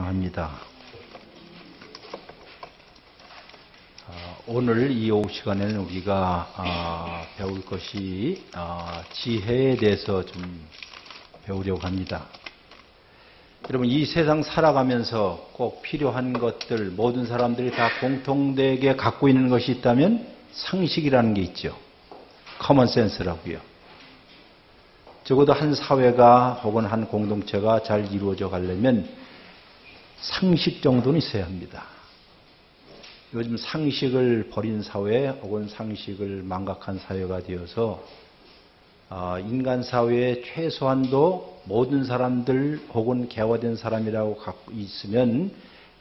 찬양합니다. 오늘 이 오후 시간에는 우리가 배울 것이 지혜에 대해서 좀 배우려고 합니다. 여러분, 이 세상 살아가면서 꼭 필요한 것들, 모든 사람들이 다 공통되게 갖고 있는 것이 있다면 상식이라는 게 있죠. 커먼 센스라고요. 적어도 한 사회가 혹은 한 공동체가 잘 이루어져 가려면 상식 정도는 있어야 합니다. 요즘 상식을 버린 사회 혹은 상식을 망각한 사회가 되어서 인간 사회에 최소한도 모든 사람들 혹은 개화된 사람이라고 갖고 있으면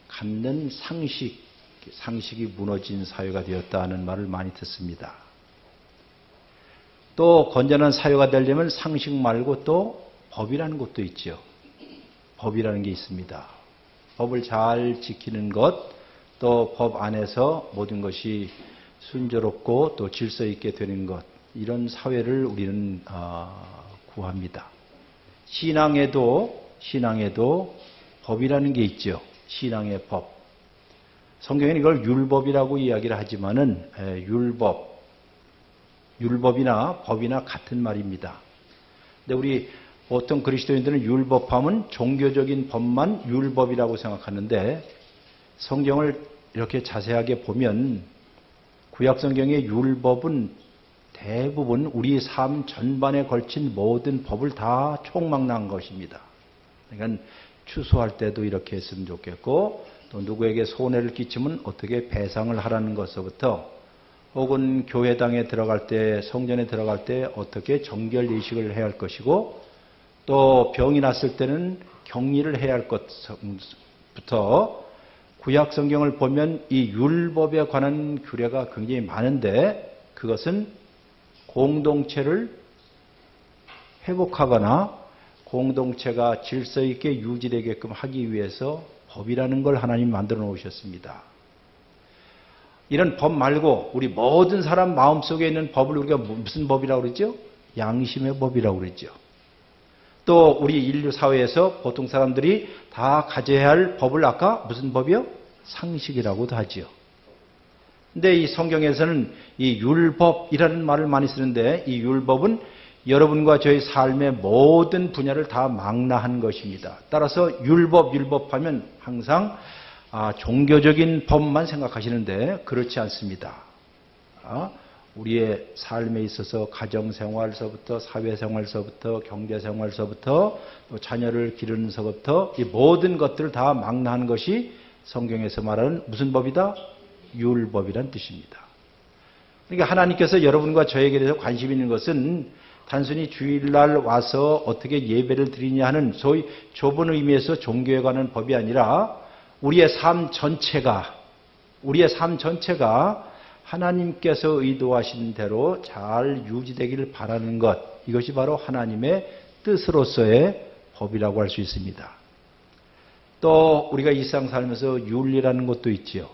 갖는 상식이 무너진 사회가 되었다는 말을 많이 듣습니다. 또 건전한 사회가 되려면 상식 말고 또 법이라는 것도 있죠. 법이라는 게 있습니다. 법을 잘 지키는 것, 또 법 안에서 모든 것이 순조롭고 또 질서 있게 되는 것, 이런 사회를 우리는 구합니다. 신앙에도 법이라는 게 있죠. 신앙의 법. 성경에는 이걸 율법이라고 이야기를 하지만은 율법이나 법이나 같은 말입니다. 근데 우리 보통 그리스도인들은 율법하면 종교적인 법만 율법이라고 생각하는데, 성경을 이렇게 자세하게 보면 구약 성경의 율법은 대부분 우리 삶 전반에 걸친 모든 법을 다 총망라한 것입니다. 그러니까 추수할 때도 이렇게 했으면 좋겠고, 또 누구에게 손해를 끼치면 어떻게 배상을 하라는 것서부터, 혹은 교회당에 들어갈 때, 성전에 들어갈 때 어떻게 정결 예식을 해야 할 것이고, 또 병이 났을 때는 격리를 해야 할 것부터 구약 성경을 보면 이 율법에 관한 규례가 굉장히 많은데, 그것은 공동체를 회복하거나 공동체가 질서 있게 유지되게끔 하기 위해서 법이라는 걸 하나님이 만들어 놓으셨습니다. 이런 법 말고 우리 모든 사람 마음속에 있는 법을 우리가 무슨 법이라고 그러죠? 양심의 법이라고 그러죠. 또 우리 인류 사회에서 보통 사람들이 다 가져야 할 법을 아까 무슨 법이요? 상식이라고도 하지요. 근데 이 성경에서는 이 율법이라는 말을 많이 쓰는데, 이 율법은 여러분과 저의 삶의 모든 분야를 다 망라한 것입니다. 따라서 율법하면 항상 종교적인 법만 생각하시는데 그렇지 않습니다. 우리의 삶에 있어서 가정생활서부터 사회생활서부터 경제생활서부터 또 자녀를 기르는 서부터 이 모든 것들을 다 망라한 것이 성경에서 말하는 무슨 법이다? 율법이란 뜻입니다. 그러니까 하나님께서 여러분과 저에게 대해서 관심 있는 것은 단순히 주일날 와서 어떻게 예배를 드리냐 하는 소위 좁은 의미에서 종교에 관한 법이 아니라 우리의 삶 전체가 하나님께서 의도하신 대로 잘 유지되기를 바라는 것, 이것이 바로 하나님의 뜻으로서의 법이라고 할 수 있습니다. 또 우리가 일상 살면서 윤리라는 것도 있지요.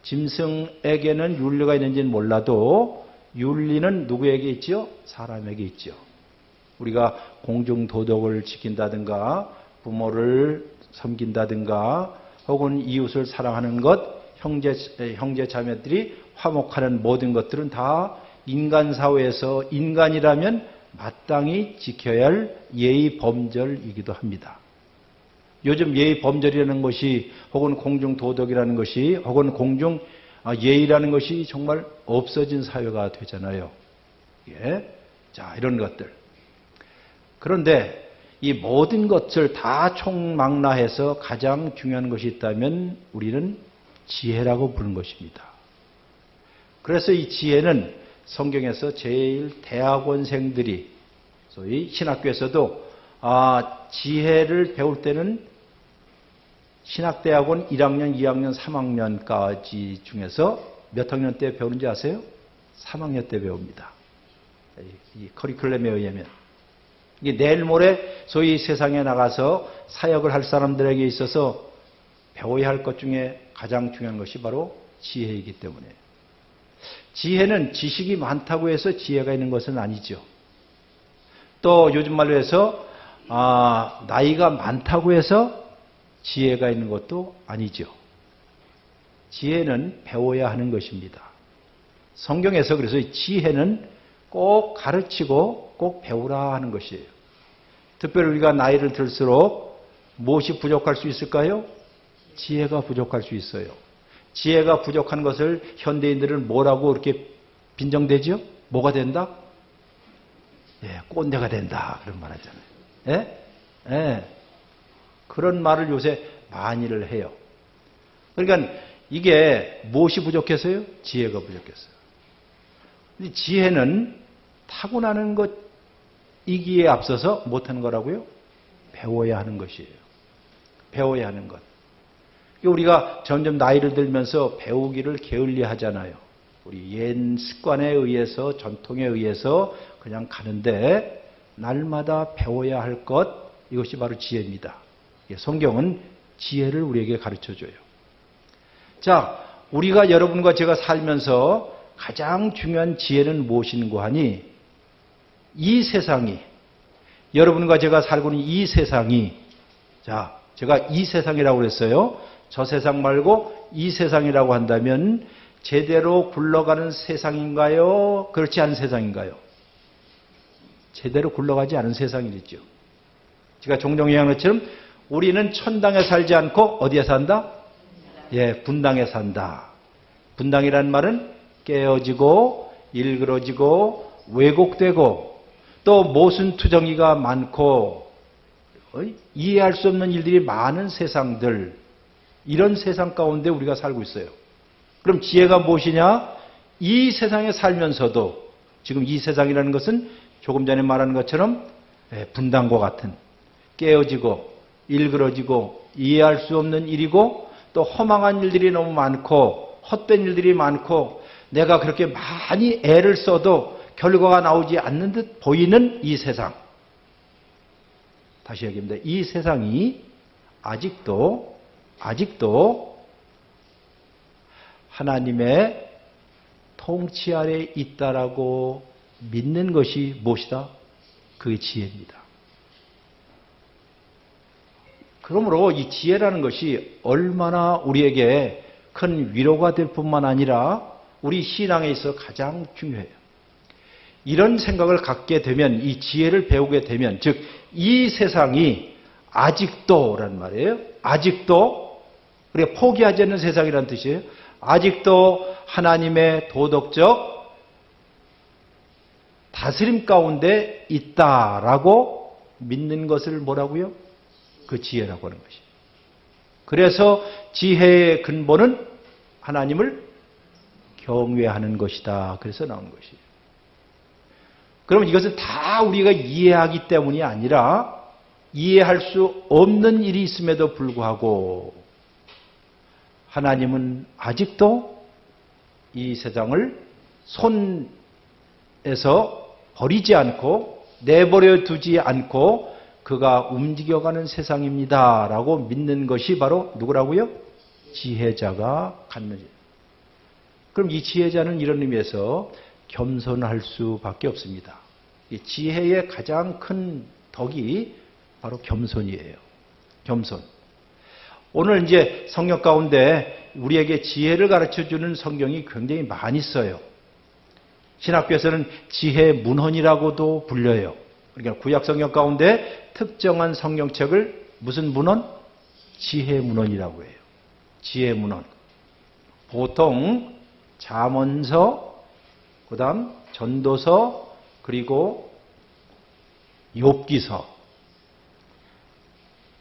짐승에게는 윤리가 있는지는 몰라도 윤리는 누구에게 있지요? 사람에게 있지요. 우리가 공중도덕을 지킨다든가 부모를 섬긴다든가 혹은 이웃을 사랑하는 것, 형제 자매들이 화목하는 모든 것들은 다 인간 사회에서 인간이라면 마땅히 지켜야 할 예의 범절이기도 합니다. 요즘 예의 범절이라는 것이 혹은 공중 도덕이라는 것이 혹은 공중 예의라는 것이 정말 없어진 사회가 되잖아요. 예? 자, 이런 것들. 그런데 이 모든 것을 다 총망라해서 가장 중요한 것이 있다면 우리는 지혜라고 부르는 것입니다. 그래서 이 지혜는 성경에서 제일 대학원생들이, 소위 신학교에서도 지혜를 배울 때는 신학대학원 1학년, 2학년, 3학년까지 중에서 몇 학년 때 배우는지 아세요? 3학년 때 배웁니다. 이 커리큘럼에 의하면. 이게 내일 모레 소위 세상에 나가서 사역을 할 사람들에게 있어서 배워야 할 것 중에 가장 중요한 것이 바로 지혜이기 때문에. 지혜는 지식이 많다고 해서 지혜가 있는 것은 아니죠. 또 요즘 말로 해서 나이가 많다고 해서 지혜가 있는 것도 아니죠. 지혜는 배워야 하는 것입니다. 성경에서 그래서 지혜는 꼭 가르치고 꼭 배우라 하는 것이에요. 특별히 우리가 나이를 들수록 무엇이 부족할 수 있을까요? 지혜가 부족할 수 있어요. 지혜가 부족한 것을 현대인들은 뭐라고 이렇게 빈정대죠? 뭐가 된다? 예, 꼰대가 된다. 그런 말 하잖아요. 예? 예. 그런 말을 요새 많이들 해요. 그러니까 이게 무엇이 부족해서요? 지혜가 부족했어요. 지혜는 타고나는 것이기에 앞서서 못하는 거라고요? 배워야 하는 것이에요. 배워야 하는 것. 우리가 점점 나이를 들면서 배우기를 게을리 하잖아요. 우리 옛 습관에 의해서, 전통에 의해서 그냥 가는데 날마다 배워야 할 것, 이것이 바로 지혜입니다. 성경은 지혜를 우리에게 가르쳐줘요. 자, 우리가 여러분과 제가 살면서 가장 중요한 지혜는 무엇인고 하니, 이 세상이, 여러분과 제가 살고 있는 이 세상이, 자, 제가 이 세상이라고 그랬어요. 저 세상 말고 이 세상이라고 한다면 제대로 굴러가는 세상인가요? 그렇지 않은 세상인가요? 제대로 굴러가지 않은 세상이겠죠. 제가 종종 얘기한 것처럼 우리는 천당에 살지 않고 어디에 산다? 예, 분당에 산다. 분당이라는 말은 깨어지고 일그러지고 왜곡되고 또 모순투정이가 많고 이해할 수 없는 일들이 많은 세상들, 이런 세상 가운데 우리가 살고 있어요. 그럼 지혜가 무엇이냐? 이 세상에 살면서도 지금 이 세상이라는 것은 조금 전에 말한 것처럼 분당과 같은 깨어지고 일그러지고 이해할 수 없는 일이고 또 허망한 일들이 너무 많고 헛된 일들이 많고 내가 그렇게 많이 애를 써도 결과가 나오지 않는 듯 보이는 이 세상. 다시 얘기합니다. 이 세상이 아직도 하나님의 통치 아래 있다라고 믿는 것이 무엇이다? 그게 지혜입니다. 그러므로 이 지혜라는 것이 얼마나 우리에게 큰 위로가 될 뿐만 아니라 우리 신앙에 있어 가장 중요해요. 이런 생각을 갖게 되면, 이 지혜를 배우게 되면, 즉 이 세상이 아직도란 말이에요. 아직도, 우리가 포기하지 않는 세상이라는 뜻이에요. 아직도 하나님의 도덕적 다스림 가운데 있다라고 믿는 것을 뭐라고요? 그 지혜라고 하는 것이에요. 그래서 지혜의 근본은 하나님을 경외하는 것이다. 그래서 나온 것이에요. 그러면 이것은 다 우리가 이해하기 때문이 아니라 이해할 수 없는 일이 있음에도 불구하고 하나님은 아직도 이 세상을 손에서 버리지 않고 내버려 두지 않고 그가 움직여가는 세상입니다. 라고 믿는 것이 바로 누구라고요? 지혜자가 갖는. 그럼 이 지혜자는 이런 의미에서 겸손할 수밖에 없습니다. 이 지혜의 가장 큰 덕이 바로 겸손이에요. 겸손. 오늘 이제 성경 가운데 우리에게 지혜를 가르쳐주는 성경이 굉장히 많이 있어요. 신학교에서는 지혜 문헌이라고도 불려요. 그러니까 구약 성경 가운데 특정한 성경책을 무슨 문헌? 지혜 문헌이라고 해요. 지혜 문헌. 보통 잠언서, 그 다음 전도서, 그리고 욥기서.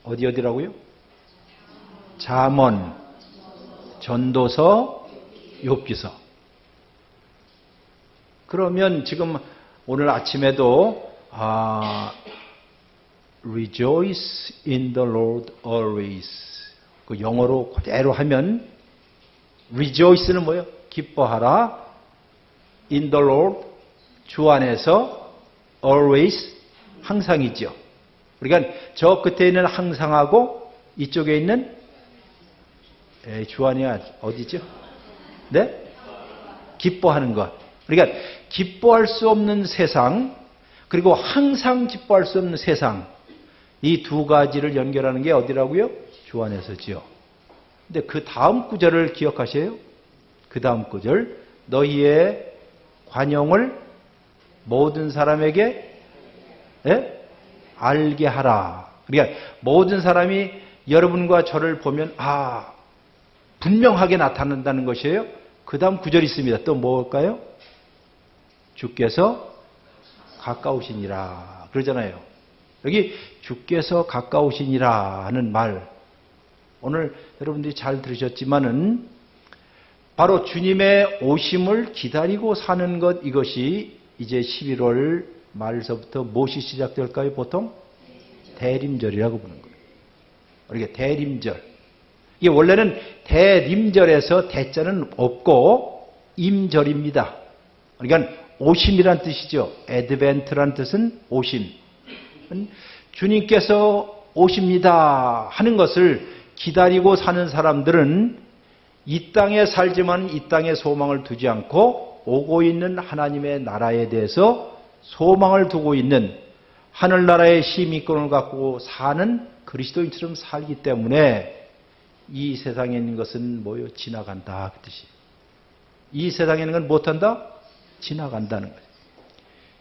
어디라고요? 잠언, 전도서, 욥기서. 그러면 지금 오늘 아침에도 Rejoice in the Lord always. 그 영어로 그대로 하면 Rejoice는 뭐예요? 기뻐하라. In the Lord, 주 안에서 always, 항상이죠. 그러니까 저 끝에 있는 항상하고 이쪽에 있는 주 안이 어디죠? 네? 기뻐하는 것. 그러니까 기뻐할 수 없는 세상, 그리고 항상 기뻐할 수 없는 세상, 이 두 가지를 연결하는 게 어디라고요? 주 안에서지요. 근데 그 다음 구절을 기억하세요. 그 다음 구절, 너희의 관용을 모든 사람에게 알게 하라. 그러니까 모든 사람이 여러분과 저를 보면 분명하게 나타난다는 것이에요. 그 다음 구절이 있습니다. 또 뭘까요? 주께서 가까우시니라 그러잖아요. 여기 주께서 가까우시니라 하는 말, 오늘 여러분들이 잘 들으셨지만은 바로 주님의 오심을 기다리고 사는 것, 이것이 이제 11월 말서부터 무엇이 시작될까요? 보통 대림절이라고 부르는 거예요. 이게 대림절. 이게 원래는 대림절에서 대자는 없고 임절입니다. 그러니까 오심이란 뜻이죠. 애드벤트란 뜻은 오심. 주님께서 오십니다 하는 것을 기다리고 사는 사람들은 이 땅에 살지만 이 땅에 소망을 두지 않고 오고 있는 하나님의 나라에 대해서 소망을 두고 있는, 하늘나라의 시민권을 갖고 사는 그리스도인처럼 살기 때문에 이 세상에 있는 것은 뭐요? 지나간다 그 뜻이에요. 이 세상에 있는 건 못한다? 지나간다는 거예요.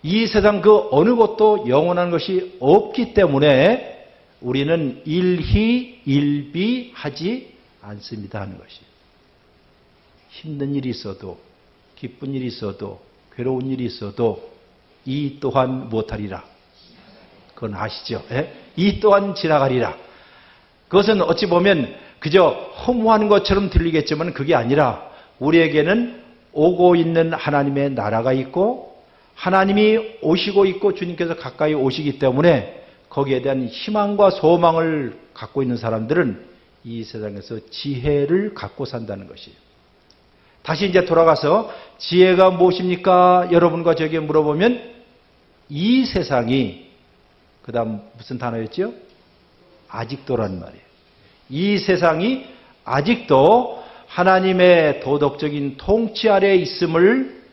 이 세상 그 어느 것도 영원한 것이 없기 때문에 우리는 일희일비하지 않습니다 하는 것이에요. 힘든 일이 있어도, 기쁜 일이 있어도, 괴로운 일이 있어도 이 또한 못하리라. 그건 아시죠? 이 또한 지나가리라. 그것은 어찌 보면 그저 허무한 것처럼 들리겠지만 그게 아니라 우리에게는 오고 있는 하나님의 나라가 있고 하나님이 오시고 있고 주님께서 가까이 오시기 때문에 거기에 대한 희망과 소망을 갖고 있는 사람들은 이 세상에서 지혜를 갖고 산다는 것이에요. 다시 이제 돌아가서 지혜가 무엇입니까? 여러분과 저에게 물어보면 이 세상이, 그 다음 무슨 단어였죠? 아직도라는 말이에요. 이 세상이 아직도 하나님의 도덕적인 통치 아래에 있음을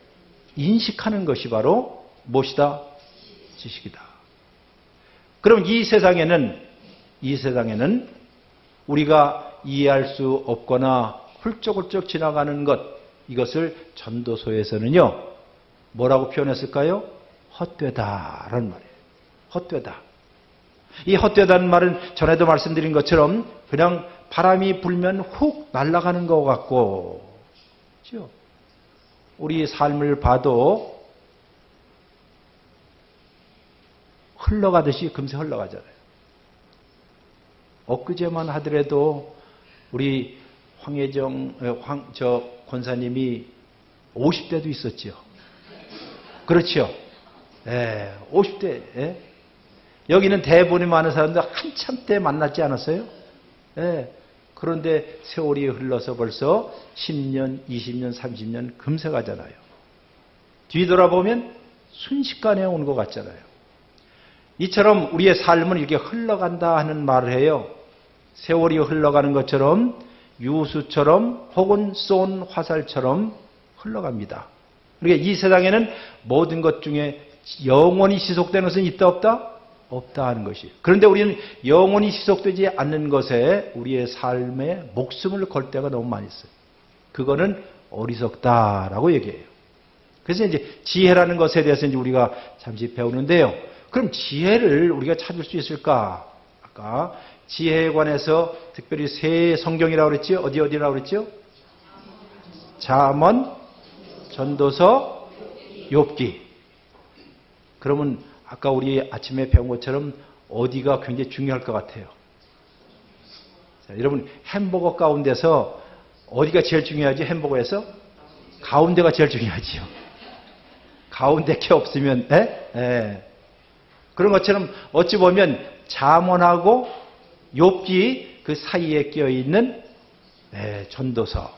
인식하는 것이 바로 무엇이다? 지식이다. 그럼 이 세상에는 우리가 이해할 수 없거나 훌쩍훌쩍 지나가는 것, 이것을 전도서에서는요 뭐라고 표현했을까요? 헛되다라는 말이에요. 헛되다. 이 헛되다는 말은 전에도 말씀드린 것처럼 그냥 바람이 불면 훅 날아가는 것 같고, 그렇죠? 우리 삶을 봐도 흘러가듯이 금세 흘러가잖아요. 엊그제만 하더라도 우리 저 권사님이 50대도 있었죠. 그렇죠? 50대. 여기는 대본이 많은 사람들 한참 때 만났지 않았어요? 그런데 세월이 흘러서 벌써 10년, 20년, 30년 금세 가잖아요. 뒤돌아보면 순식간에 오는 것 같잖아요. 이처럼 우리의 삶은 이렇게 흘러간다 하는 말을 해요. 세월이 흘러가는 것처럼 유수처럼 혹은 쏜 화살처럼 흘러갑니다. 그러니까 이 세상에는 모든 것 중에 영원히 지속되는 것은 있다 없다? 없다 하는 것이에요. 그런데 우리는 영원히 지속되지 않는 것에 우리의 삶에 목숨을 걸 때가 너무 많이 있어요. 그거는 어리석다라고 얘기해요. 그래서 이제 지혜라는 것에 대해서 이제 우리가 잠시 배우는데요. 그럼 지혜를 우리가 찾을 수 있을까? 아까 지혜에 관해서 특별히 세 성경이라고 그랬죠? 어디라고 그랬죠? 잠언, 전도서, 욥기. 그러면 아까 우리 아침에 배운 것처럼 어디가 굉장히 중요할 것 같아요? 자, 여러분 햄버거 가운데서 어디가 제일 중요하지? 햄버거에서? 가운데가 제일 중요하지요. 가운데 게 없으면 그런 것처럼 어찌 보면 잠언하고 욥기 그 사이에 끼어있는 전도서,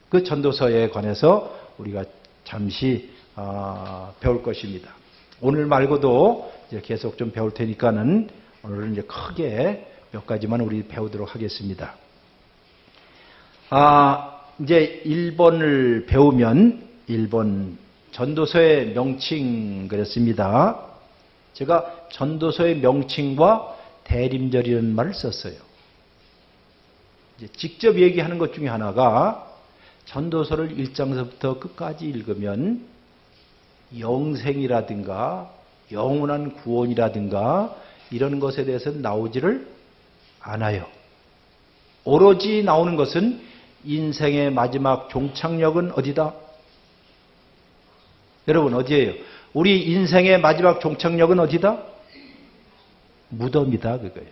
그 전도서에 관해서 우리가 잠시 배울 것입니다. 오늘 말고도 이제 계속 좀 배울 테니까는 오늘은 이제 크게 몇 가지만 우리 배우도록 하겠습니다. 이제 1번을 배우면 1번 전도서의 명칭 그랬습니다. 제가 전도서의 명칭과 대림절이라는 말을 썼어요. 이제 직접 얘기하는 것 중에 하나가 전도서를 1장서부터 끝까지 읽으면 영생이라든가 영원한 구원이라든가 이런 것에 대해서는 나오지를 않아요. 오로지 나오는 것은 인생의 마지막 종착역은 어디다? 여러분 어디예요? 우리 인생의 마지막 종착역은 어디다? 무덤이다 그거예요.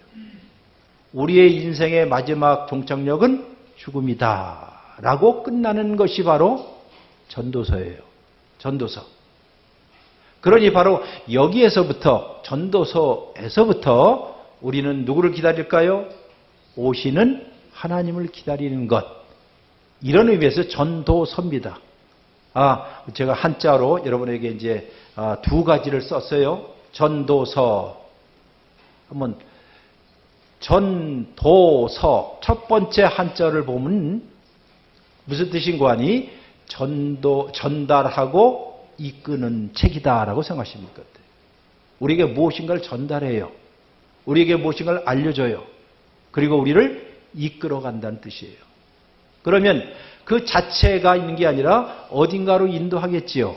우리의 인생의 마지막 종착역은 죽음이다 라고 끝나는 것이 바로 전도서예요. 전도서. 그러니 바로 여기에서부터 전도서에서부터 우리는 누구를 기다릴까요? 오시는 하나님을 기다리는 것. 이런 의미에서 전도서입니다. 제가 한자로 여러분에게 이제 두 가지를 썼어요. 전도서. 한번 전도서 첫 번째 한자를 보면 무슨 뜻인고 하니 전달하고 이끄는 책이다라고 생각하시면 될 것 같아요. 우리에게 무엇인가를 전달해요. 우리에게 무엇인가를 알려줘요. 그리고 우리를 이끌어 간다는 뜻이에요. 그러면 그 자체가 있는 게 아니라 어딘가로 인도하겠지요.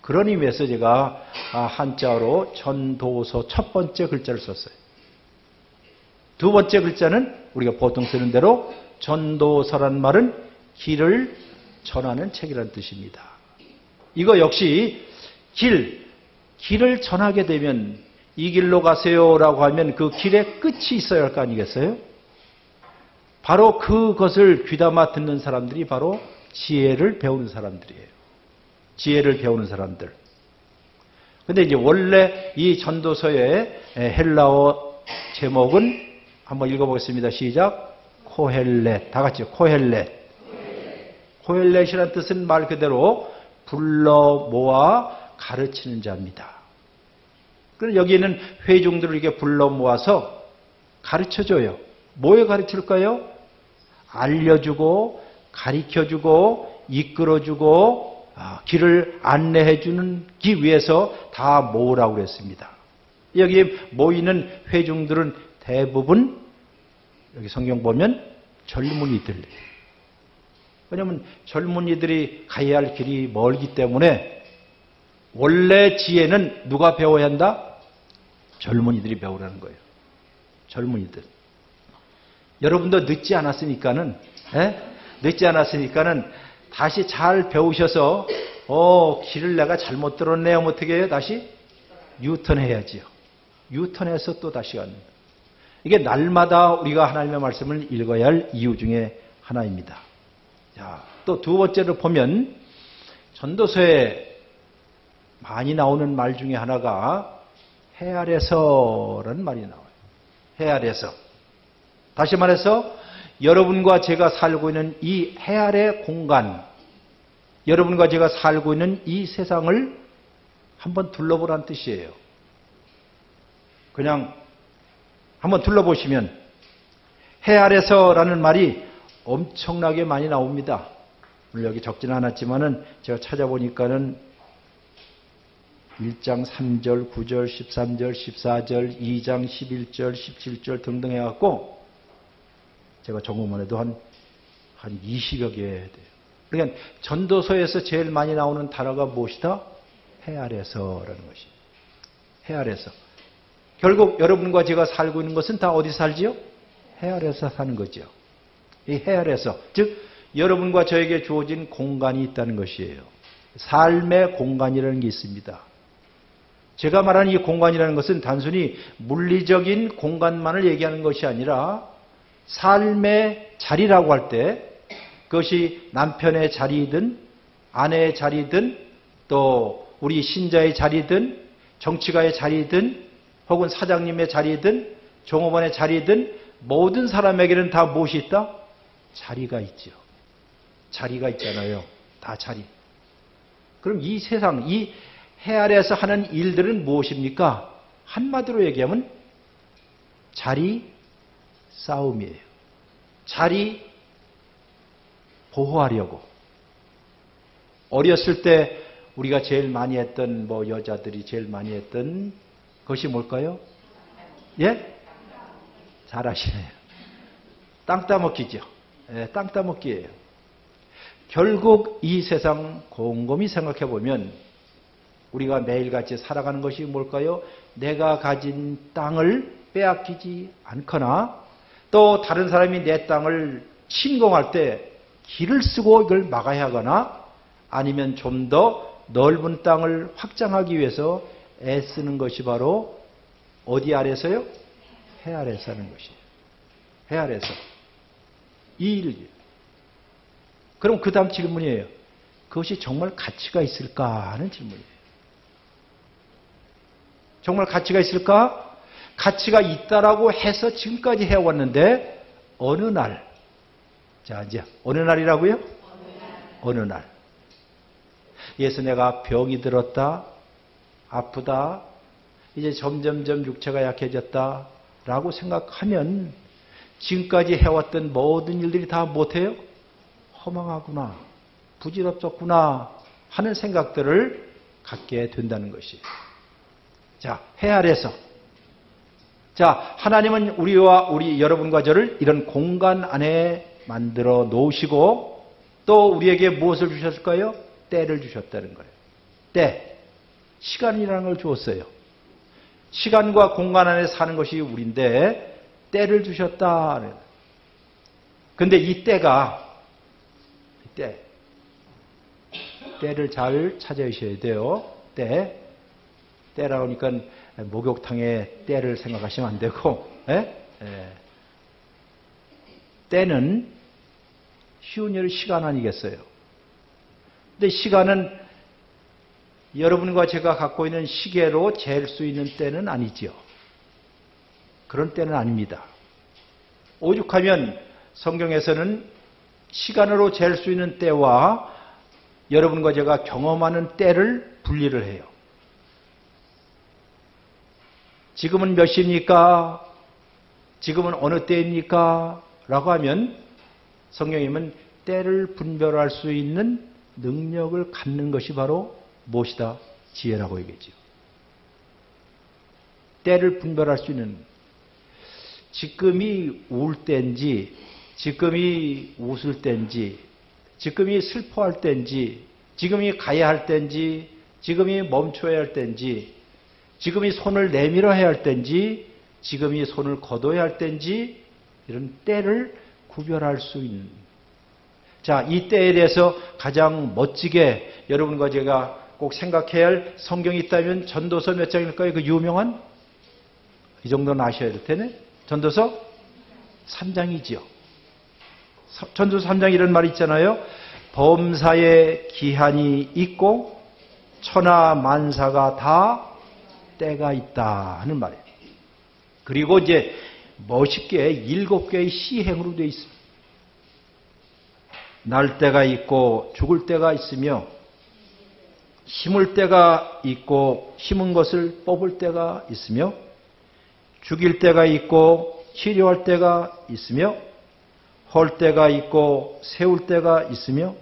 그런 의미에서 제가 한자어로 전도서 첫 번째 글자를 썼어요. 두 번째 글자는 우리가 보통 쓰는 대로 전도서란 말은 길을 전하는 책이라는 뜻입니다. 이거 역시 길을 전하게 되면 이 길로 가세요라고 하면 그 길의 끝이 있어야 할 거 아니겠어요? 바로 그것을 귀담아 듣는 사람들이 바로 지혜를 배우는 사람들이에요. 지혜를 배우는 사람들. 근데 이제 원래 이 전도서의 헬라어 제목은 한번 읽어보겠습니다. 시작. 코헬렛. 다 같이요. 코헬렛. 코헬렛이라는 뜻은 말 그대로 불러 모아 가르치는 자입니다. 그럼 여기에는 회중들을 이렇게 불러 모아서 가르쳐줘요. 뭐에 가르칠까요? 알려주고 가르쳐주고 이끌어주고 길을 안내해주기 위해서 다 모으라고 그랬습니다. 여기 모이는 회중들은 대부분 여기 성경 보면 젊은이들. 왜냐하면 젊은이들이 가야 할 길이 멀기 때문에 원래 지혜는 누가 배워야 한다? 젊은이들이 배우라는 거예요. 젊은이들. 여러분도 늦지 않았으니까는 다시 잘 배우셔서 길을 내가 잘못 들었네요. 어떻게 해요? 다시 유턴해야지요. 유턴해서 또 다시 가는. 이게 날마다 우리가 하나님의 말씀을 읽어야 할 이유 중에 하나입니다. 자, 또 두 번째로 보면 전도서에 많이 나오는 말 중에 하나가 해 아래서라는 말이 나와요. 해 아래서. 다시 말해서 여러분과 제가 살고 있는 이 해 아래 공간, 여러분과 제가 살고 있는 이 세상을 한번 둘러보라는 뜻이에요. 그냥 한번 둘러보시면 해 아래서라는 말이 엄청나게 많이 나옵니다. 물론 여기 적지는 않았지만은 제가 찾아보니까는 1장 3절, 9절, 13절, 14절, 2장 11절, 17절 등등 해갖고 제가 정보만 해도 한 20여 개 돼요. 그러니까 전도서에서 제일 많이 나오는 단어가 무엇이다? 해 아래서라는 것이. 해 아래서. 결국 여러분과 제가 살고 있는 것은 다 어디 살지요? 해 아래서 사는 거죠. 이 해 아래서. 즉 여러분과 저에게 주어진 공간이 있다는 것이에요. 삶의 공간이라는 게 있습니다. 제가 말하는 이 공간이라는 것은 단순히 물리적인 공간만을 얘기하는 것이 아니라 삶의 자리라고 할 때 그것이 남편의 자리이든 아내의 자리이든 또 우리 신자의 자리이든 정치가의 자리이든 혹은 사장님의 자리이든 종업원의 자리이든 모든 사람에게는 다 무엇이 있다? 자리가 있죠. 자리가 있잖아요. 다 자리. 그럼 이 세상, 이 해 아래에서 하는 일들은 무엇입니까? 한마디로 얘기하면 자리 싸움이에요. 자리 보호하려고. 어렸을 때 우리가 제일 많이 했던 여자들이 제일 많이 했던 것이 뭘까요? 예? 잘하시네요. 땅 따먹기죠. 예, 땅 따먹기예요. 결국 이 세상 곰곰이 생각해 보면 우리가 매일같이 살아가는 것이 뭘까요? 내가 가진 땅을 빼앗기지 않거나 또 다른 사람이 내 땅을 침공할 때 길을 쓰고 이걸 막아야 하거나 아니면 좀 더 넓은 땅을 확장하기 위해서 애쓰는 것이 바로 어디 아래서요? 해 아래서 하는 것이에요. 해 아래서. 이 일이에요. 그럼 그 다음 질문이에요. 그것이 정말 가치가 있을까 하는 질문이에요. 정말 가치가 있을까? 가치가 있다라고 해서 지금까지 해왔는데 어느 날, 자 이제 어느 날이라고요? 어느 날. 예수 내가 병이 들었다, 아프다, 이제 점점점 육체가 약해졌다 라고 생각하면 지금까지 해왔던 모든 일들이 다 못해요? 허망하구나, 부질없었구나 하는 생각들을 갖게 된다는 것이에요. 자, 해 아래서. 자, 하나님은 우리와 우리 여러분과 저를 이런 공간 안에 만들어 놓으시고 또 우리에게 무엇을 주셨을까요? 때를 주셨다는 거예요. 때. 시간이라는 걸 주었어요. 시간과 공간 안에 사는 것이 우리인데 때를 주셨다. 근데 이 때가 때를 잘 찾아주셔야 돼요. 때라고 하니까 목욕탕의 때를 생각하시면 안 되고 때는 쉬운 일 시간 아니겠어요. 근데 시간은 여러분과 제가 갖고 있는 시계로 잴 수 있는 때는 아니죠. 그런 때는 아닙니다. 오죽하면 성경에서는 시간으로 잴 수 있는 때와 여러분과 제가 경험하는 때를 분리를 해요. 지금은 몇 시입니까? 지금은 어느 때입니까? 라고 하면 성경님은 때를 분별할 수 있는 능력을 갖는 것이 바로 무엇이다? 지혜라고 얘기했죠. 때를 분별할 수 있는, 지금이 울 때인지 지금이 웃을 때인지 지금이 슬퍼할 때인지 지금이 가야 할 때인지 지금이 멈춰야 할 때인지 지금이 손을 내밀어 해야 할 때인지 지금이 손을 거둬야 할 때인지 이런 때를 구별할 수 있는, 자, 이 때에 대해서 가장 멋지게 여러분과 제가 꼭 생각해야 할 성경이 있다면 전도서 몇 장일까요? 그 유명한, 이 정도는 아셔야 될 테네. 전도서 3장이지요. 전도서 3장 이런 말이 있잖아요. 범사에 기한이 있고 천하 만사가 다 때가 있다 하는 말이에요. 그리고 이제 멋있게 7개의 시행으로 되어 있습니다. 날 때가 있고 죽을 때가 있으며 심을 때가 있고 심은 것을 뽑을 때가 있으며 죽일 때가 있고 치료할 때가 있으며 헐 때가 있고 세울 때가 있으며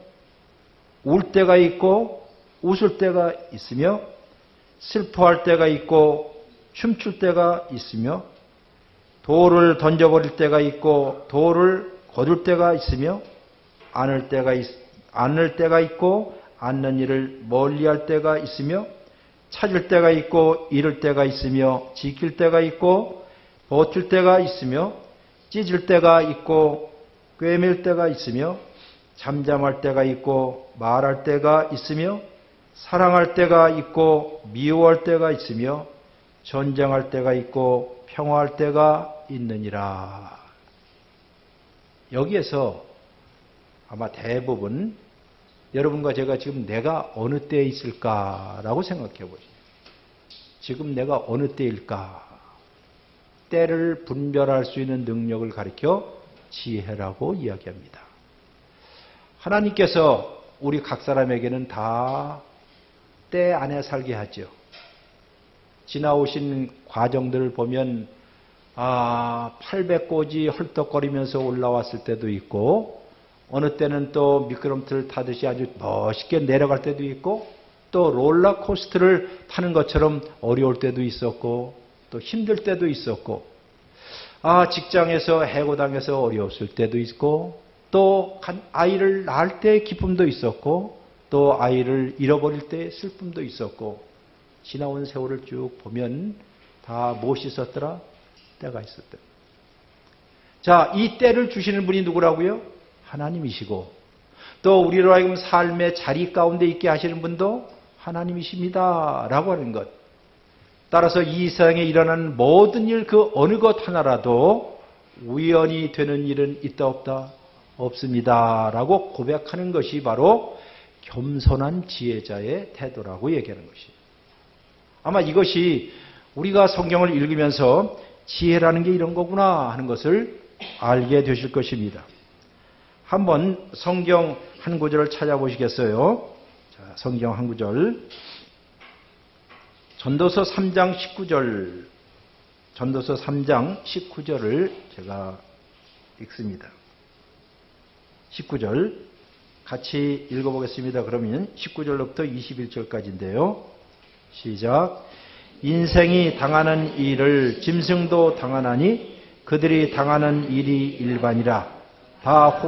울 때가 있고 웃을 때가 있으며 슬퍼할 때가 있고 춤출 때가 있으며 돌을 던져버릴 때가 있고 돌을 거둘 때가 있으며 안을 때가 있고 않는 일을 멀리할 때가 있으며 찾을 때가 있고 잃을 때가 있으며 지킬 때가 있고 버틸 때가 있으며 찢을 때가 있고 꿰맬 때가 있으며 잠잠할 때가 있고 말할 때가 있으며 사랑할 때가 있고 미워할 때가 있으며 전쟁할 때가 있고 평화할 때가 있느니라. 여기에서 아마 대부분 여러분과 제가 지금 내가 어느 때에 있을까라고 생각해 보시죠. 지금 내가 어느 때일까? 때를 분별할 수 있는 능력을 가리켜 지혜라고 이야기합니다. 하나님께서 우리 각 사람에게는 다 때 안에 살게 하죠. 지나오신 과정들을 보면 800고지 헐떡거리면서 올라왔을 때도 있고 어느 때는 또 미끄럼틀을 타듯이 아주 멋있게 내려갈 때도 있고 또 롤러코스터를 타는 것처럼 어려울 때도 있었고 또 힘들 때도 있었고 직장에서 해고당해서 어려웠을 때도 있고, 또 아이를 낳을 때 기쁨도 있었고, 또 아이를 잃어버릴 때 슬픔도 있었고, 지나온 세월을 쭉 보면 다 무엇이 있었더라? 때가 있었더라. 자, 이 때를 주시는 분이 누구라고요? 하나님이시고, 또 우리로 하여금 삶의 자리 가운데 있게 하시는 분도 하나님이십니다 라고 하는 것. 따라서 이 세상에 일어나는 모든 일 그 어느 것 하나라도 우연히 되는 일은 있다 없다? 없습니다 라고 고백하는 것이 바로 겸손한 지혜자의 태도라고 얘기하는 것이에요. 아마 이것이 우리가 성경을 읽으면서 지혜라는 게 이런 거구나 하는 것을 알게 되실 것입니다. 한번 성경 한 구절을 찾아보시겠어요? 자, 성경 한 구절. 전도서 3장 19절. 전도서 3장 19절을 제가 읽습니다. 19절 같이 읽어보겠습니다. 그러면 19절로부터 21절까지인데요. 시작. 인생이 당하는 일을 짐승도 당하나니 그들이 당하는 일이 일반이라. 다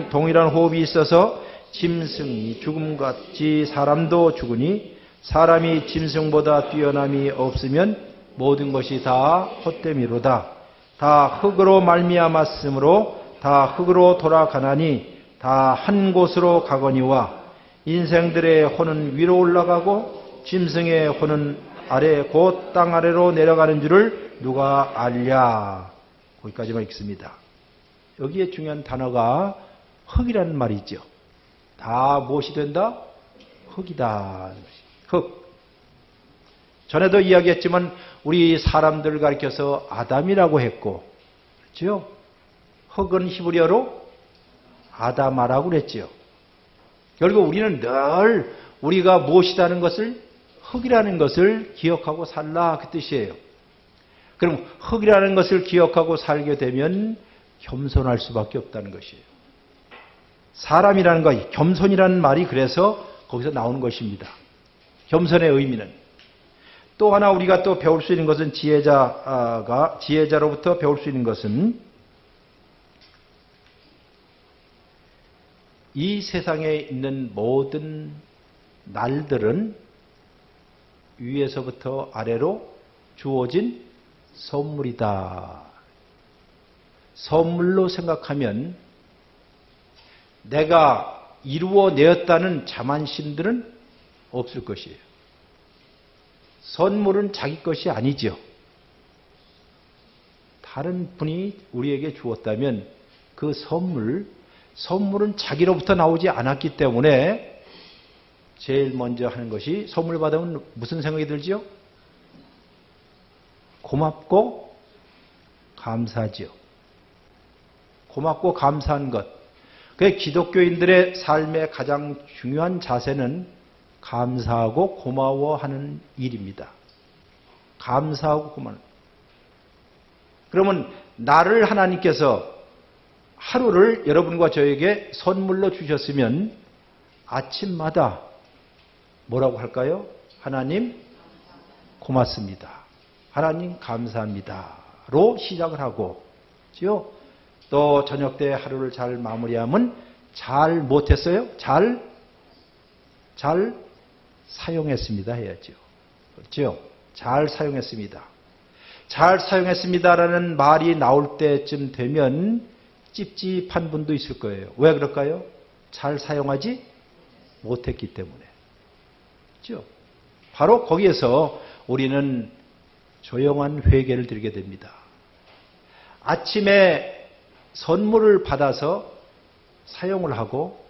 동일한 호흡이 있어서 짐승이 죽음같이 사람도 죽으니 사람이 짐승보다 뛰어남이 없으면 모든 것이 다 헛됨이로다. 다 흙으로 말미암았으므로 다 흙으로 돌아가나니 다 한 곳으로 가거니와 인생들의 혼은 위로 올라가고 짐승의 혼은 아래 곧 땅 아래로 내려가는 줄을 누가 알랴. 거기까지만 읽습니다. 여기에 중요한 단어가 흙이라는 말이죠. 다 무엇이 된다? 흙이다. 흙. 전에도 이야기했지만 우리 사람들 가리켜서 아담이라고 했고, 그렇죠? 흙은 히브리어로 아다마라고 그랬죠. 결국 우리는 늘 우리가 무엇이라는 것을, 흙이라는 것을 기억하고 살라 그 뜻이에요. 그럼 흙이라는 것을 기억하고 살게 되면 겸손할 수밖에 없다는 것이에요. 사람이라는 것, 겸손이라는 말이 그래서 거기서 나오는 것입니다. 겸손의 의미는. 또 하나 우리가 또 배울 수 있는 것은 지혜자로부터 배울 수 있는 것은 이 세상에 있는 모든 날들은 위에서부터 아래로 주어진 선물이다. 선물로 생각하면 내가 이루어내었다는 자만심들은 없을 것이에요. 선물은 자기 것이 아니죠. 다른 분이 우리에게 주었다면 그 선물은 자기로부터 나오지 않았기 때문에 제일 먼저 하는 것이 선물 받으면 무슨 생각이 들지요? 고맙고 감사하지요. 고맙고 감사한 것. 그 기독교인들의 삶의 가장 중요한 자세는 감사하고 고마워하는 일입니다. 감사하고 고마워. 그러면 나를 하나님께서 하루를 여러분과 저에게 선물로 주셨으면 아침마다 뭐라고 할까요? 하나님 고맙습니다. 하나님 감사합니다.로 시작을 하고, 또 저녁 때 하루를 잘 마무리하면 잘 못했어요? 잘 사용했습니다 해야죠. 그렇죠? 잘 사용했습니다. 잘 사용했습니다라는 말이 나올 때쯤 되면 찝찝한 분도 있을 거예요. 왜 그럴까요? 잘 사용하지 못했기 때문에. 그렇죠? 바로 거기에서 우리는 조용한 회개를 드리게 됩니다. 아침에 선물을 받아서 사용을 하고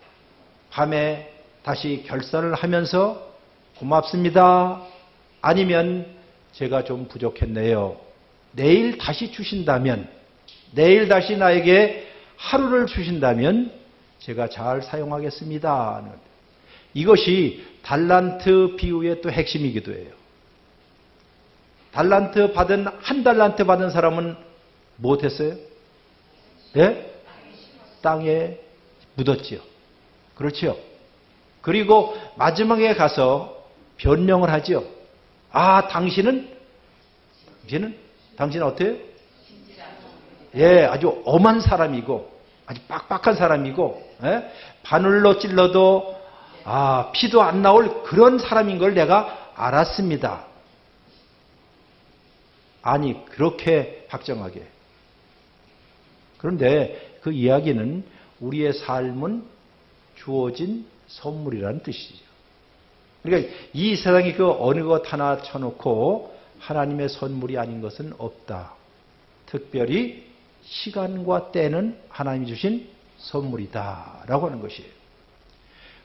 밤에 다시 결산을 하면서 고맙습니다. 아니면 제가 좀 부족했네요. 내일 다시 주신다면, 내일 다시 나에게 하루를 주신다면 제가 잘 사용하겠습니다. 이것이 달란트 비유의 또 핵심이기도 해요. 한 달란트 받은 사람은 못했어요? 네? 땅에 묻었지요. 그렇지요. 그리고 마지막에 가서 변명을 하지요. 당신은 어때요? 예, 아주 엄한 사람이고, 아주 빡빡한 사람이고, 예? 바늘로 찔러도 피도 안 나올 그런 사람인 걸 내가 알았습니다. 아니, 그렇게 박정하게. 그런데 그 이야기는 우리의 삶은 주어진 선물이라는 뜻이죠. 그러니까 이 세상에 그 어느 것 하나 쳐놓고 하나님의 선물이 아닌 것은 없다. 특별히 시간과 때는 하나님이 주신 선물이다 라고 하는 것이에요.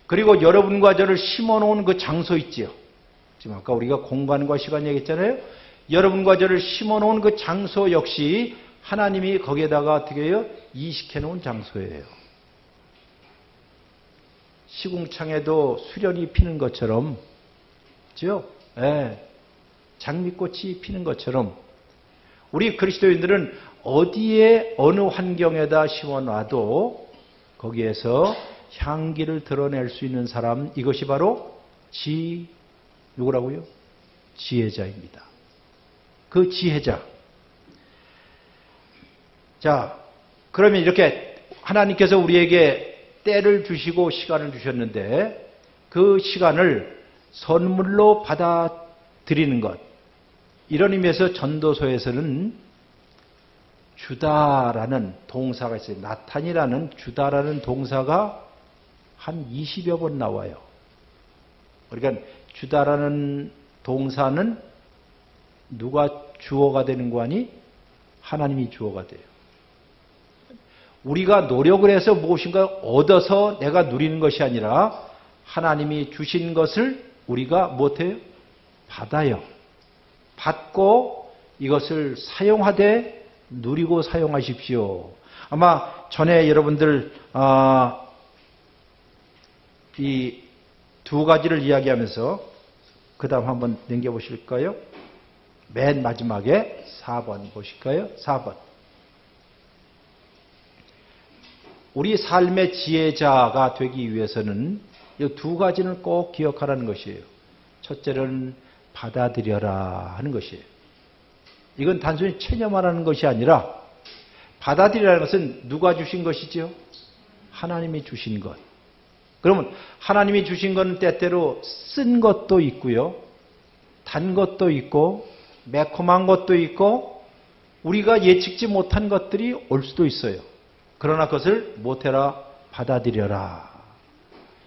그리고 여러분과 저를 심어놓은 그 장소 있지요. 지금 아까 우리가 공간과 시간 얘기했잖아요. 여러분과 저를 심어놓은 그 장소 역시 하나님이 거기에다가 어떻게 해요? 이식해놓은 장소예요. 시궁창에도 수련이 피는 것처럼, 그죠? 예, 장미꽃이 피는 것처럼 우리 그리스도인들은 어디에 어느 환경에다 심어놔도 거기에서 향기를 드러낼 수 있는 사람, 이것이 바로 누구라고요? 지혜자입니다. 그 지혜자. 자, 그러면 이렇게 하나님께서 우리에게 때를 주시고 시간을 주셨는데 그 시간을 선물로 받아들이는 것. 이런 의미에서 전도서에서는 주다라는 동사가 있어요. 나탄이라는 주다라는 동사가 한 20여 번 나와요. 그러니까 주다라는 동사는 누가 주어가 되는 거 아니? 하나님이 주어가 돼요. 우리가 노력을 해서 무엇인가 얻어서 내가 누리는 것이 아니라 하나님이 주신 것을 우리가 못해요? 받아요. 받고 이것을 사용하되 누리고 사용하십시오. 아마 전에 여러분들 이 두 가지를 이야기하면서 그 다음 한번 넘겨보실까요? 맨 마지막에 4번 보실까요? 4번. 우리 삶의 지혜자가 되기 위해서는 이 두 가지는 꼭 기억하라는 것이에요. 첫째는 받아들여라 하는 것이에요. 이건 단순히 체념하라는 것이 아니라 받아들이라는 것은 누가 주신 것이죠? 하나님이 주신 것. 그러면 하나님이 주신 것은 때때로 쓴 것도 있고요. 단 것도 있고 매콤한 것도 있고 우리가 예측지 못한 것들이 올 수도 있어요. 그러나 그것을 못해라 받아들여라.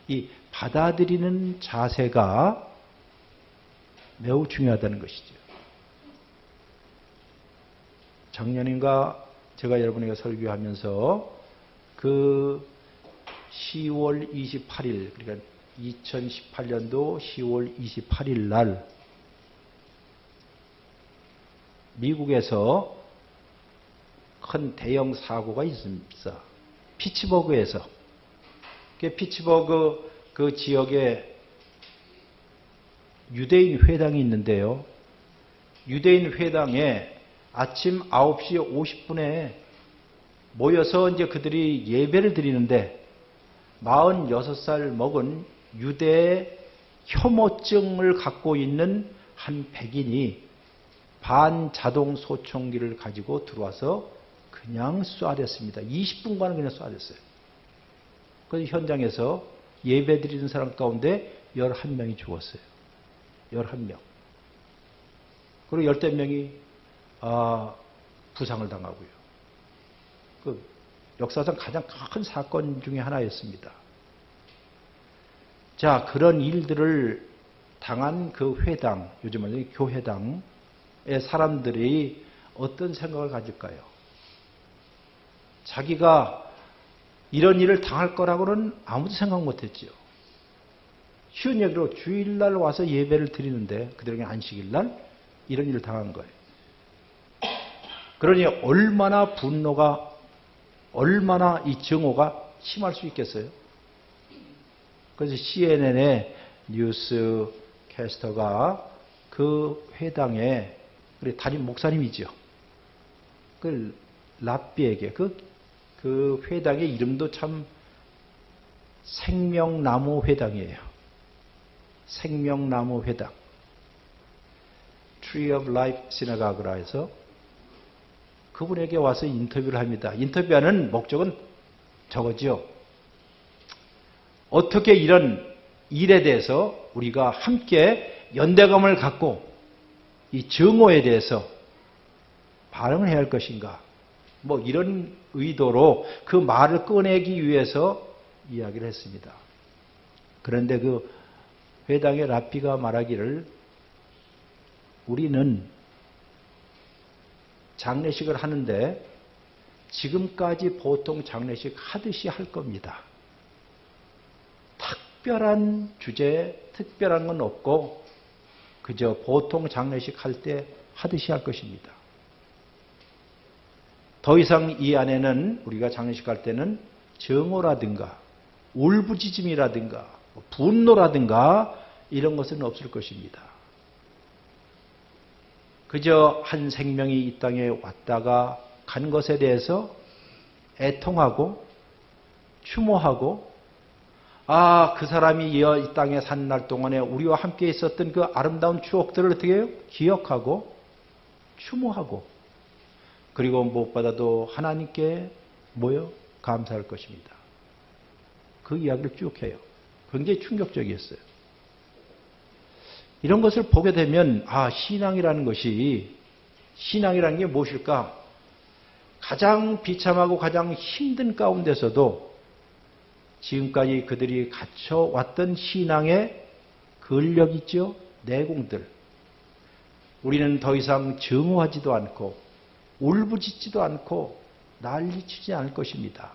이 받아들이는 자세가 매우 중요하다는 것이죠. 작년인가 제가 여러분에게 설교하면서 그 10월 28일, 그러니까 2018년도 10월 28일 날 미국에서 큰 대형 사고가 있습니다. 피츠버그에서. 피츠버그 그 지역에 유대인 회당이 있는데요. 유대인 회당에 아침 9시 50분에 모여서 이제 그들이 예배를 드리는데 46살 먹은 유대 혐오증을 갖고 있는 한 백인이 반자동 소총기를 가지고 들어와서 그냥 쏴댔습니다. 20분간은 그냥 쏴댔어요. 그래서 현장에서 예배 드리는 사람 가운데 11명이 죽었어요. 11명. 그리고 10대 명이 부상을 당하고요. 그 역사상 가장 큰 사건 중에 하나였습니다. 자, 그런 일들을 당한 그 회당, 요즘 말로 교회당의 사람들이 어떤 생각을 가질까요? 자기가 이런 일을 당할 거라고는 아무도 생각 못했지요. 쉬운 얘기로 주일날 와서 예배를 드리는데 그들에게 안식일날 이런 일을 당한 거예요. 그러니 얼마나 분노가, 얼마나 이 증오가 심할 수 있겠어요? 그래서 CNN의 뉴스 캐스터가 그 회당에, 우리 담임 목사님이죠. 그 랍비에게, 그 회당의 이름도 참 생명나무 회당이에요. 생명나무 회당. Tree of Life Synagogue라 해서 그분에게 와서 인터뷰를 합니다. 인터뷰하는 목적은 저거죠. 어떻게 이런 일에 대해서 우리가 함께 연대감을 갖고 이 증오에 대해서 반응을 해야 할 것인가. 뭐 이런 의도로 그 말을 꺼내기 위해서 이야기를 했습니다. 그런데 그 회당의 랍비가 말하기를 우리는 장례식을 하는데 지금까지 보통 장례식 하듯이 할 겁니다. 특별한 주제, 특별한 건 없고 그저 보통 장례식 할 때 하듯이 할 것입니다. 더 이상 이 안에는 우리가 장례식 할 때는 정오라든가 울부짖음이라든가 분노라든가 이런 것은 없을 것입니다. 그저 한 생명이 이 땅에 왔다가 간 것에 대해서 애통하고 추모하고 그 사람이 이 땅에 산 날 동안에 우리와 함께 있었던 그 아름다운 추억들을 어떻게 해요? 기억하고 추모하고 그리고 무엇보다도 하나님께 뭐요? 감사할 것입니다. 그 이야기를 쭉 해요. 굉장히 충격적이었어요. 이런 것을 보게 되면 신앙이라는 게 무엇일까? 가장 비참하고 가장 힘든 가운데서도 지금까지 그들이 갖춰왔던 신앙의 근력 있죠? 내공들. 우리는 더 이상 증오하지도 않고 울부짖지도 않고 난리치지 않을 것입니다.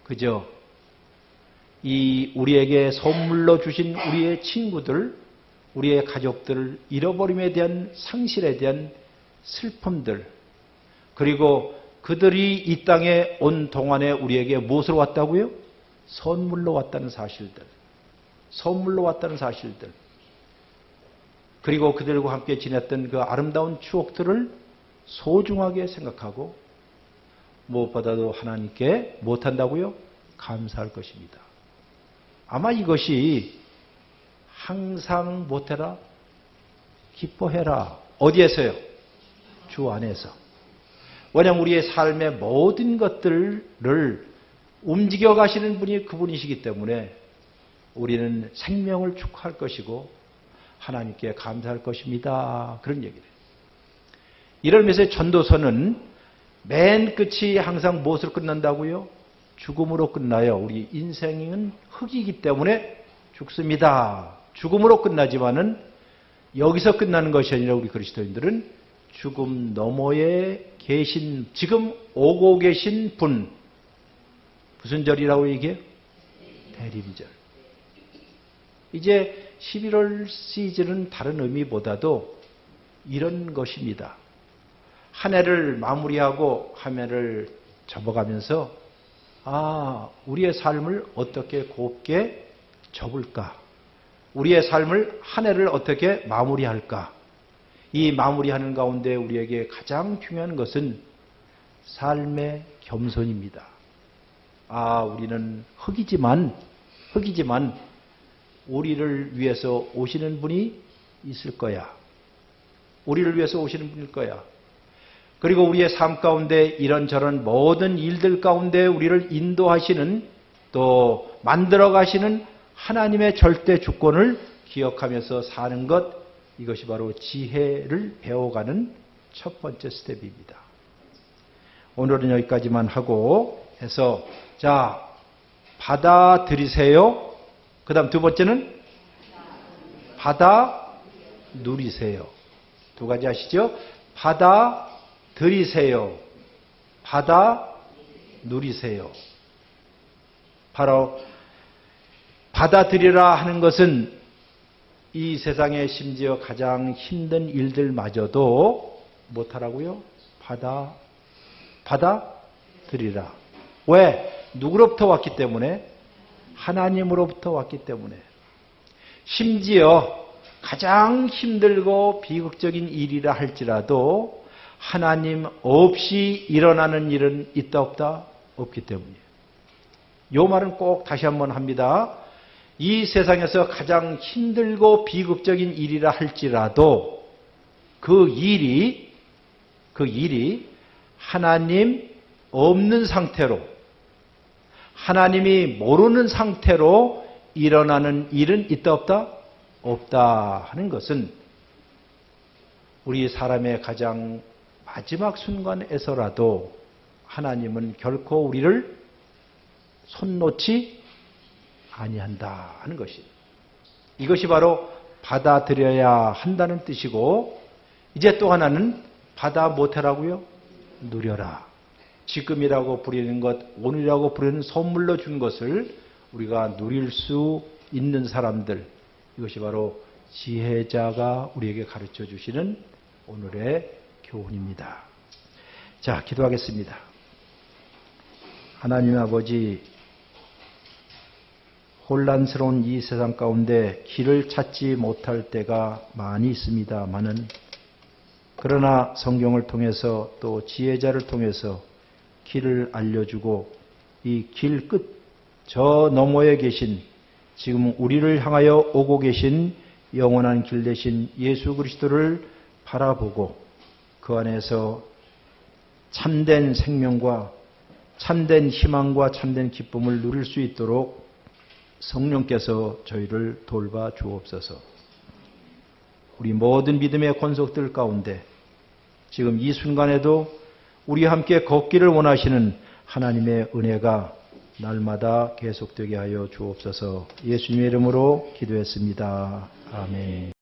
그저 이 우리에게 선물로 주신 우리의 친구들, 우리의 가족들을 잃어버림에 대한 상실에 대한 슬픔들, 그리고 그들이 이 땅에 온 동안에 우리에게 무엇으로 왔다고요? 선물로 왔다는 사실들. 선물로 왔다는 사실들. 그리고 그들과 함께 지냈던 그 아름다운 추억들을 소중하게 생각하고 무엇보다도 하나님께 못한다고요? 감사할 것입니다. 아마 이것이 항상 못해라, 기뻐해라. 어디에서요? 주 안에서. 왜냐하면 우리의 삶의 모든 것들을 움직여 가시는 분이 그분이시기 때문에 우리는 생명을 축하할 것이고 하나님께 감사할 것입니다. 그런 얘기를 해요. 이런 면에서 전도서는 맨 끝이 항상 무엇으로 끝난다고요? 죽음으로 끝나요. 우리 인생은 흙이기 때문에 죽습니다. 죽음으로 끝나지만은 여기서 끝나는 것이 아니라 우리 그리스도인들은 죽음 너머에 계신, 지금 오고 계신 분, 무슨 절이라고 얘기해요? 대림절. 이제 11월 시즌은 다른 의미보다도 이런 것입니다. 한 해를 마무리하고 한 해를 접어가면서 우리의 삶을 어떻게 곱게 접을까? 우리의 삶을 한 해를 어떻게 마무리할까? 이 마무리하는 가운데 우리에게 가장 중요한 것은 삶의 겸손입니다. 우리는 흙이지만 우리를 위해서 오시는 분이 있을 거야. 우리를 위해서 오시는 분일 거야. 그리고 우리의 삶 가운데 이런저런 모든 일들 가운데 우리를 인도하시는, 또 만들어 가시는 하나님의 절대 주권을 기억하면서 사는 것, 이것이 바로 지혜를 배워가는 첫 번째 스텝입니다. 오늘은 여기까지만 하고 해서, 자, 받아들이세요. 그 다음 두 번째는 받아 누리세요. 두 가지 아시죠? 받아들이세요. 받아 누리세요. 바로 받아들이라 하는 것은 이 세상에 심지어 가장 힘든 일들마저도 못하라고요? 받아들이라. 왜? 누구로부터 왔기 때문에? 하나님으로부터 왔기 때문에. 심지어 가장 힘들고 비극적인 일이라 할지라도 하나님 없이 일어나는 일은 있다 없다? 없기 때문이에요. 이 말은 꼭 다시 한번 합니다. 이 세상에서 가장 힘들고 비극적인 일이라 할지라도 그 일이 하나님 없는 상태로, 하나님이 모르는 상태로 일어나는 일은 있다 없다? 없다 하는 것은 우리 사람의 가장 마지막 순간에서라도 하나님은 결코 우리를 손 놓지 아니한다 하는 것이, 이것이 바로 받아들여야 한다는 뜻이고, 이제 또 하나는 받아 못하라고요? 누려라. 지금이라고 부르는 것, 오늘이라고 부르는 선물로 준 것을 우리가 누릴 수 있는 사람들, 이것이 바로 지혜자가 우리에게 가르쳐 주시는 오늘의 교훈입니다. 자, 기도하겠습니다. 하나님 아버지, 혼란스러운 이 세상 가운데 길을 찾지 못할 때가 많이 있습니다마는, 그러나 성경을 통해서 또 지혜자를 통해서 길을 알려주고 이 길 끝 저 너머에 계신, 지금 우리를 향하여 오고 계신 영원한 길 대신 예수 그리스도를 바라보고 그 안에서 참된 생명과 참된 희망과 참된 기쁨을 누릴 수 있도록 성령께서 저희를 돌봐 주옵소서. 우리 모든 믿음의 권속들 가운데 지금 이 순간에도 우리와 함께 걷기를 원하시는 하나님의 은혜가 날마다 계속되게 하여 주옵소서. 예수님의 이름으로 기도했습니다. 아멘.